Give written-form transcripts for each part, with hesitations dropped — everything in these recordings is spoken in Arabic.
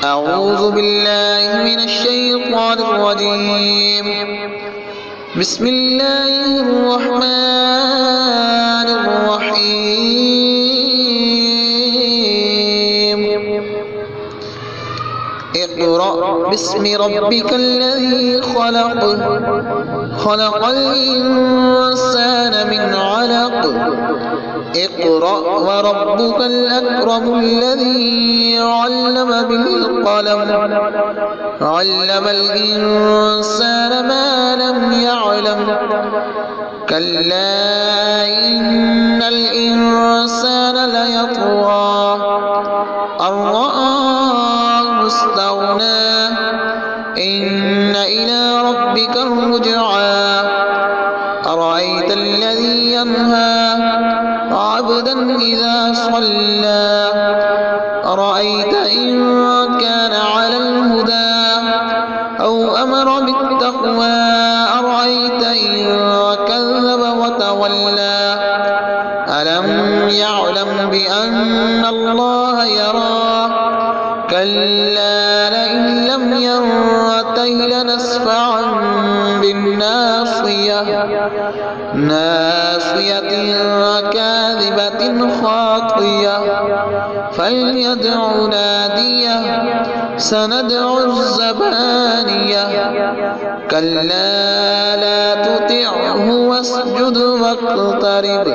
أعوذ بالله من الشيطان الرجيم. بسم الله الرحمن الرحيم. اقرأ باسم ربك الذي خلق، خلق الإنسان من علق. اقرأ وربك الأكرم الذي علم بالقلم، علم الإنسان ما لم يعلم. كلا إن الإنسان ليطغى أن رآه استغنى. إن إلى ربك الرجعى. أرأيت الذي ينهى عبدا إذا صلى. أرأيت إن كان على الهدى أو أمر بالتقوى. أرأيت إن كذب وتولى. ألم يعلم بأن الله يرى. كلا لئن لم ينته لنسفعا بالناصية، ناصية كاذبة خاطية. فليدع ناديه سندع الزبانية. كلا لا تطعه واسجد واقترب.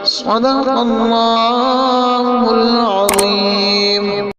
صدق الله العظيم.